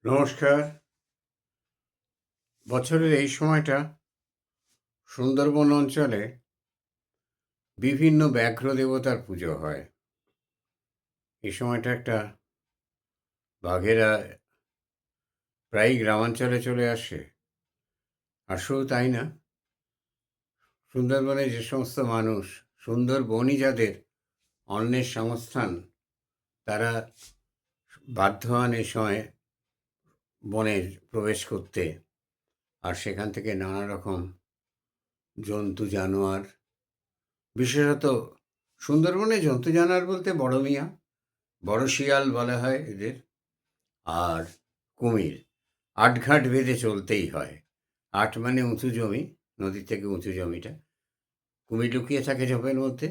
নমস্কার। বছরের এই সময়টা সুন্দরবন অঞ্চলে বিভিন্ন ব্যাঘ্র দেবতার পুজো হয়। এই সময়টা একটা বাঘেরা প্রায়ই গ্রামাঞ্চলে চলে আসে। আর শুধু তাই না, সুন্দরবনে যে সমস্ত মানুষ, সুন্দরবনই যাদের অন্নের সংস্থান, তারা বাধ্য হন এই সময় বনে প্রবেশ করতে। আর সেখান থেকে নানা রকম জন্তু জানোয়ার, বিশেষত সুন্দরবনে জন্তু জানোয়ার বলতে বড় মিয়া, বড় শিয়াল বলা হয় এদের, আর কুমির। আটঘাট বেঁধে চলতেই হয়। আট মানে উঁচু জমি, নদীর থেকে উঁচু জমিটা। কুমির লুকিয়ে থাকে ঝোপের মধ্যে,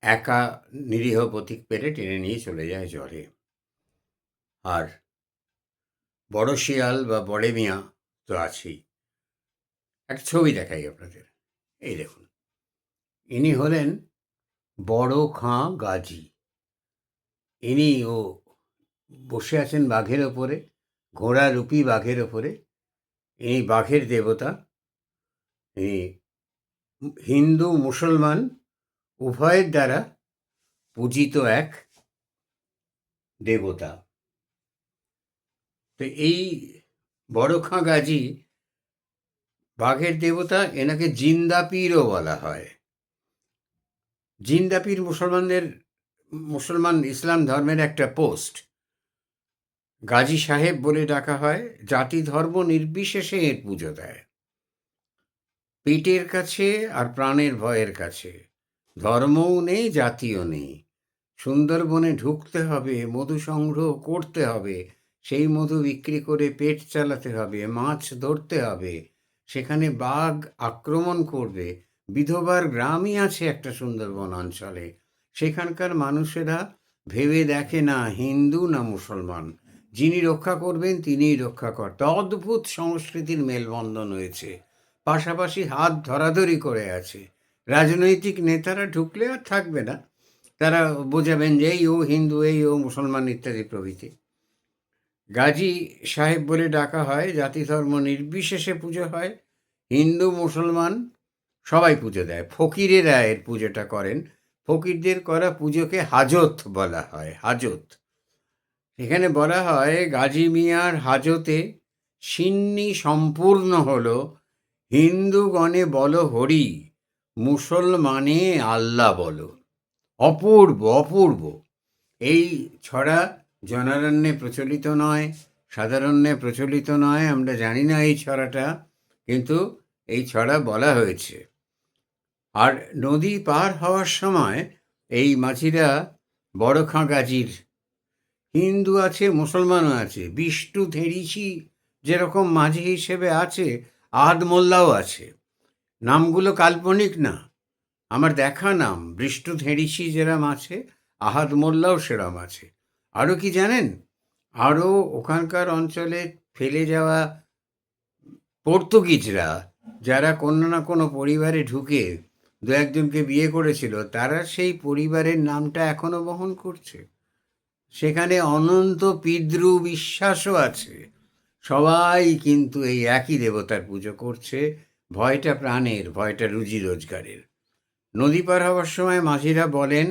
একা নিরীহ পথিক পেরে টেনে নিয়ে চলে যায় জলে। আর বড় শিয়াল বা বড়ে মিয়া তো আছেই। একটা ছবি দেখাই আপনাদের, এই দেখুন। ইনি হলেন বড় খাঁ গাজী। ও বসে আছেন বাঘের ওপরে, ঘোড়ারূপী বাঘের ওপরে। ইনি বাঘের দেবতা। ইনি হিন্দু মুসলমান উভয়ের দ্বারা পূজিত এক দেবতা। তো এই বড় খাঁ গাজী বাঘের দেবতা, এনাকে জিন্দা পীরও বলা হয়। জিন্দা পীর মুসলমান ইসলাম ধর্মের একটা পোস্ট। গাজী সাহেব বলে ডাকা হয়। জাতি ধর্ম নির্বিশেষে এর পুজো দেয়। পেটের কাছে আর প্রাণের ভয়ের কাছে ধর্মও নেই, জাতিও নেই। সুন্দরবনে ঢুকতে হবে, মধু সংগ্রহ করতে হবে, সেই মধু বিক্রি করে পেট চালাতে হবে, মাছ ধরতে হবে, সেখানে বাঘ আক্রমণ করবে। বিধবার গ্রামই আছে একটা সুন্দরবন অঞ্চলে। সেখানকার মানুষেরা ভেবে দেখে না হিন্দু না মুসলমান, যিনি রক্ষা করবেন তিনিই রক্ষাকর্তা। অদ্ভুত সংস্কৃতির মেলবন্ধন হয়েছে, পাশাপাশি হাত ধরাধরি করে আছে। রাজনৈতিক নেতারা ঢুকলে আর থাকবে না, তারা বোঝাবেন যে এই ও হিন্দু, এই ও মুসলমান ইত্যাদি প্রভৃতি। গাজী সাহেব বলে ডাকা হয়। জাতি ধর্ম নির্বিশেষে পুজো হয়। হিন্দু মুসলমান সবাই পুজো দেয়। ফকিরেরা এর পুজোটা করেন। ফকিরদের করা পুজোকে হাজত বলা হয়। হাজত। এখানে বলা হয় গাজী মিয়ার হাজতে সিন্নি সম্পূর্ণ হলো। হিন্দুগণে বলো হরি, মুসলমানে আল্লাহ বলো। অপূর্ব অপূর্ব। এই ছড়া জনারণ্যে প্রচলিত নয়, সাধারণ্যে প্রচলিত নয়। আমরা জানি না এই ছড়াটা, কিন্তু এই ছড়া বলা হয়েছে। আর নদী পার হওয়ার সময় এই মাঝিরা বড় খাঁ গাজীর, হিন্দু আছে মুসলমানও আছে, বিষ্টু ধেড়িচি যেরকম মাঝি হিসেবে আছে, আহাদ মোল্লাও আছে। নামগুলো কাল্পনিক না, আমার দেখা নাম। বিষ্টু ধেড়িচি যেরম আছে, আহাদ মোল্লাও সেরম আছে। আরও কি জানেন? আরও ওখানকার অঞ্চলে ফেলে যাওয়া পর্তুগিজরা, যারা কোনো না কোনো পরিবারে ঢুকে দু একজনকে বিয়ে করেছিল, তারা সেই পরিবারের নামটা এখনো বহন করছে। সেখানে অনন্ত পিতৃ বিশ্বাসও আছে। সবাই কিন্তু এই একই দেবতার পুজো করছে। ভয়টা প্রাণের, ভয়টা রুজি রোজগারের। নদী পার হওয়ার সময় মাঝিরা বলেন,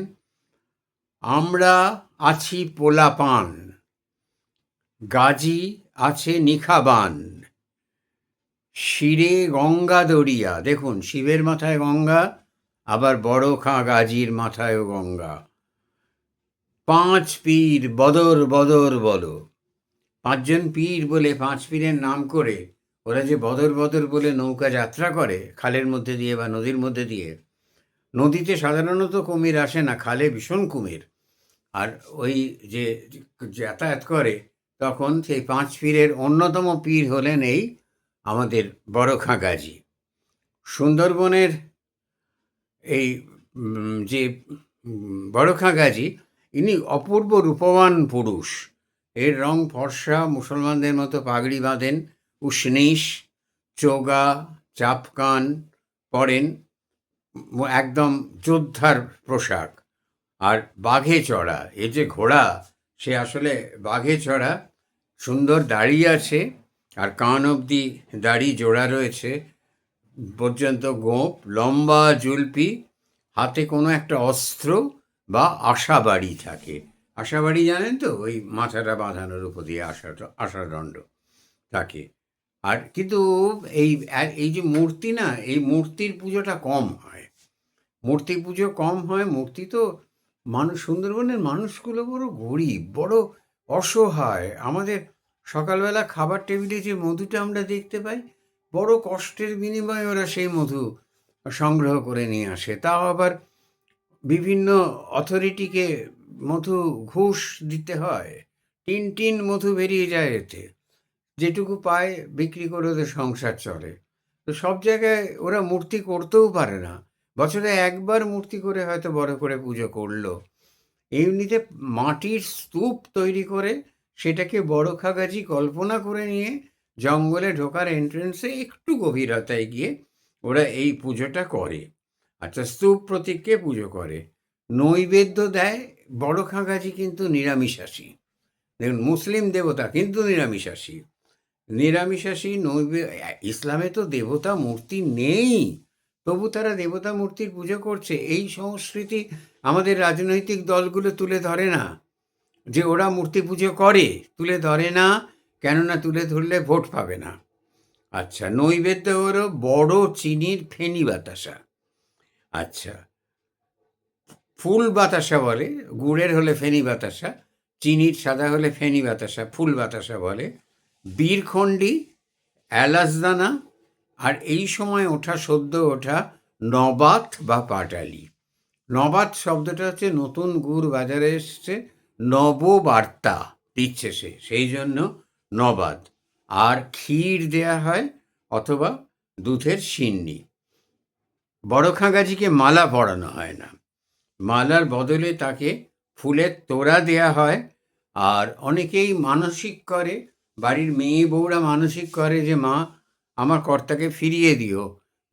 আমরা আছি পোলাপান, গাজী আছে নিখাবান, শিরে গঙ্গা দরিয়া। দেখুন, শিবের মাথায় গঙ্গা, আবার বড় খাঁ গাজীর মাথায়ও গঙ্গা। পাঁচ পীর বদর বদর বলো। পাঁচজন পীর বলে, পাঁচ পীরের নাম করে ওরা যে বদর বদর বলে নৌকা যাত্রা করে খালের মধ্যে দিয়ে বা নদীর মধ্যে দিয়ে। নদীতে সাধারণত কুমির আসে না, খালে ভীষণ কুমির। আর ওই যে যাতায়াত করে, তখন সেই পাঁচ পীরের অন্যতম পীর হলেন এই আমাদের বড় খাঁ গাজী। সুন্দরবনের এই যে বড় খাঁ গাজী, ইনি অপূর্ব রূপবান পুরুষ। এর রং ফর্সা, মুসলমানদের মতো পাগড়ি বাঁধেন, উষ্ণীষ, চোগা, চাপকান পরেন, একদম যোদ্ধার পোশাক। আর বাঘে চড়া, এ যে ঘোড়া, সে আসলে বাঘে চড়া। সুন্দর দাড়ি আছে, আর কান অবধি দাড়ি জোড়া রয়েছে পর্যন্ত, গোঁফ, লম্বা জুলপি, হাতে কোনো একটা অস্ত্র বা আশাবাড়ি থাকে। আশাবাড়ি জানেন তো, ওই মাথাটা বাঁধানোর উপর দিয়ে আশাদণ্ড থাকে। আর কিন্তু এই যে মূর্তি না, এই মূর্তির পুজোটা কম হয়। মূর্তি পুজো কম হয়। মূর্তি তো সুন্দরবনের মানুষগুলো বড় গরিব, বড় অসহায়। আমাদের সকালবেলা খাবার টেবিলে যে মধুটা আমরা দেখতে পাই, বড় কষ্টের বিনিময়ে ওরা সেই মধু সংগ্রহ করে নিয়ে আসে। তাও আবার বিভিন্ন অথরিটিকে মধু ঘুষ দিতে হয়। টিন টিন মধু বেরিয়ে যায় এতে। যেটুকু পায় বিক্রি করে ওদের সংসার চলে। তো সব জায়গায় ওরা মূর্তি করতেও পারে না। বছরে একবার মূর্তি করে হয়তো বড় করে পুজো করলো। এমনিতে মাটির স্তূপ তৈরি করে সেটাকে বড় খাগাজি কল্পনা করে নিয়ে জঙ্গলে ঢোকার এন্ট্রেন্সে একটু গভীরতায় গিয়ে ওরা এই পুজোটা করে। আচ্ছা, স্তূপ প্রতীককে পুজো করে, নৈবেদ্য দেয়। বড় খাগাজি কিন্তু নিরামিষাশী। দেখুন, মুসলিম দেবতা কিন্তু নিরামিষাশী। ইসলামে তো দেবতা মূর্তি নেই, তবু তারা দেবতা মূর্তির পুজো করছে। এই সংস্কৃতি আমাদের রাজনৈতিক দলগুলো তুলে ধরে না, যে ওরা মূর্তি পুজো করে, তুলে ধরে না। কেননা তুলে ধরলে ভোট পাবে না। আচ্ছা, নৈবেদ্য হলো বড় চিনির ফেনি বাতাসা। আচ্ছা, ফুল বাতাসা বলে, গুড়ের হলে ফেনি বাতাসা, চিনির সাদা হলে ফেনি বাতাসা, ফুল বাতাসা বলে। বীরখণ্ডী, এলাচদানা, আর এই সময় সদ্য ওঠা নবাত বা পাটালি। নবাত শব্দটা হচ্ছে নতুন গুড় বাজারে এসছে, নববার্তা দিচ্ছে সে, সেই জন্য নবাত। আর ক্ষীর দেয়া হয় অথবা দুধের সিন্নি। বড় খাগাজিকে মালা পরানো হয় না, মালার বদলে তাকে ফুলের তোড়া দেয়া হয়। আর অনেকেই মানসিক করে, বাড়ির মেয়ে বউরা মানসিক করে যে মা আমার কর্তাকে ফিরিয়ে দিও,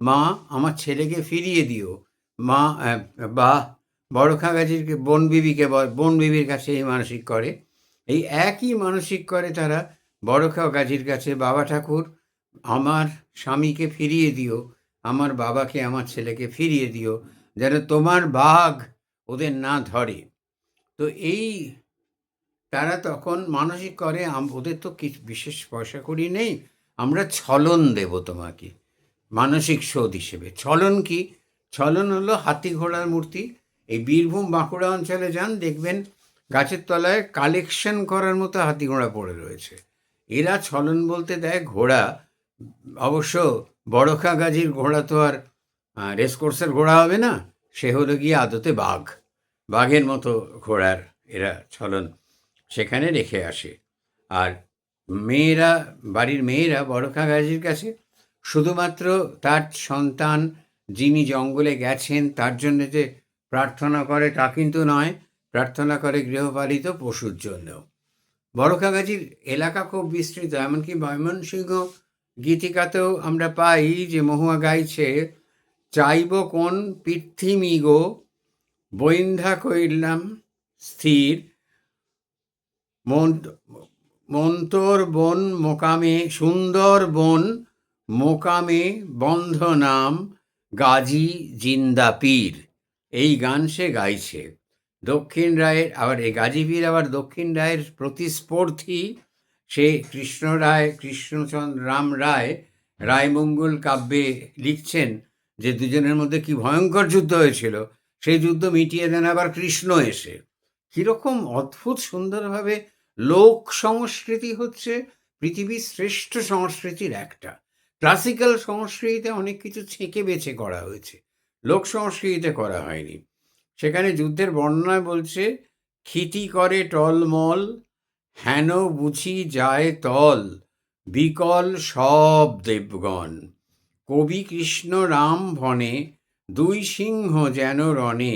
মা আমার ছেলেকে ফিরিয়ে দিও, মা বা বড় খাগাজির বোন বিবির কাছে এই মানসিক করে। এই একই মানসিক করে তারা বড় খাগাজির কাছে, বাবা ঠাকুর আমার স্বামীকে ফিরিয়ে দিও, আমার বাবাকে আমার ছেলেকে ফিরিয়ে দিও, যেন তোমার বাঘ ওদের না ধরে। তো এই তারা তখন মানসিক করে ওদের তো কিছু বিশেষ পয়সা কড়ি নেই, আমরা ছলন দেব তোমাকে মানসিক শোধ হিসেবে। ছলন কি? ছলন হলো হাতি ঘোড়ার মূর্তি। এই বীরভূম বাঁকুড়া অঞ্চলে যান, দেখবেন গাছের তলায় কালেকশন করার মতো হাতি ঘোড়া পড়ে রয়েছে। এরা ছলন বলতে দেয় ঘোড়া। অবশ্য বড় খাগাজির ঘোড়া তো আর রেসকোর্সের ঘোড়া হবে না, সে হলো গিয়ে আদতে বাঘ। বাঘের মতো ঘোড়ার এরা ছলন সেখানে রেখে আসে। আর মেয়েরা, বাড়ির মেয়েরা বড় খাগাজির কাছে শুধুমাত্র তার সন্তান যিনি জঙ্গলে গেছেন তার জন্য যে প্রার্থনা করে তা কিন্তু নয়, প্রার্থনা করে গৃহপালিত পশুর জন্যও। বড় খাগাজির এলাকা খুব বিস্তৃত, এমনকি ময়মনসিংহ গীতিকাতেও আমরা পাই যে মহুয়া গাইছে, চাইব কোন পৃথিবী গো বৈন্ধা কইলাম স্থির, মন্তর বন মোকামে সুন্দর বন মোকামে বন্ধ নাম গাজী জিন্দা পীর। এই গান সে গাইছে। দক্ষিণ রায়ের, আবার এই গাজী পীর আবার দক্ষিণ রায়ের প্রতিস্পর্ধী। সে কৃষ্ণচন্দ্র রাম রায় রায়মঙ্গল কাব্যে লিখছেন যে দুজনের মধ্যে কি ভয়ঙ্কর যুদ্ধ হয়েছিল, সেই যুদ্ধ মিটিয়ে দেন আবার কৃষ্ণ এসে। কীরকম অদ্ভুত সুন্দরভাবে লোক সংস্কৃতি হচ্ছে পৃথিবীর শ্রেষ্ঠ সংস্কৃতির একটা। ক্লাসিক্যাল সংস্কৃতিতে অনেক কিছু ছেঁকে বেছে করা হয়েছে, লোক সংস্কৃতিতে করা হয়নি। সেখানে যুদ্ধের বর্ণনায় বলছে, ক্ষিতি করে টলমল হেন বুঝি যায় তল, বিকল সব দেবগণ, কবি কৃষ্ণ রাম ভনে, দুই সিংহ যেন রণে,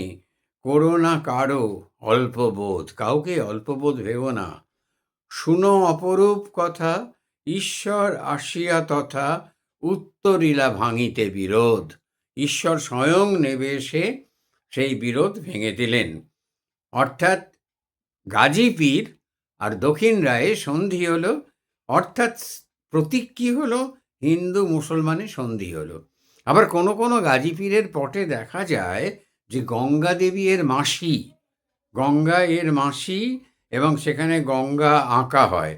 করোনা কারো অল্পবোধ, কাউকে অল্পবোধ ভেবো না। শুনো অপরূপ কথা, ঈশ্বর আসিয়া তথা, উত্তরীলা ভাঙিতে বিরোধ। ঈশ্বর স্বয়ং নেবে এসে সেই বিরোধ ভেঙে দিলেন। অর্থাৎ গাজী পীর আর দক্ষিণ রায়ে সন্ধি হলো, অর্থাৎ প্রতীক কি হলো, হিন্দু মুসলমানের সন্ধি হলো। আবার কোনো কোনো গাজী পীরের পটে দেখা যায় যে গঙ্গা দেবী এর মাসি, গঙ্গা এর মাসি, এবং সেখানে গঙ্গা আঁকা হয়।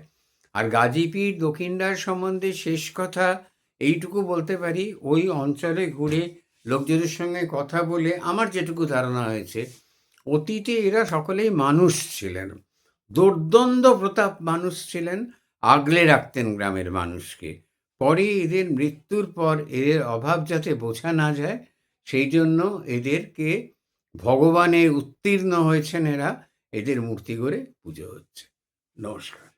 আর গাজী পীর দক্ষিণ রায়ের সম্বন্ধে শেষ কথা এইটুকু বলতে পারি, ওই অঞ্চলে ঘুরে লোকজনের সঙ্গে কথা বলে আমার যেটুকু ধারণা হয়েছে, অতীতে এরা সকলেই মানুষ ছিলেন, দুর্দ্বন্দ্ব প্রতাপ মানুষ ছিলেন, আগলে রাখতেন গ্রামের মানুষকে। পরে এদের মৃত্যুর পর এদের অভাব যাতে বোঝা না যায়, সেই জন্য এদেরকে ভগবানে উত্তীর্ণ হয়েছেন এরা, এদের মূর্তি করে পুজো হচ্ছে। নমস্কার।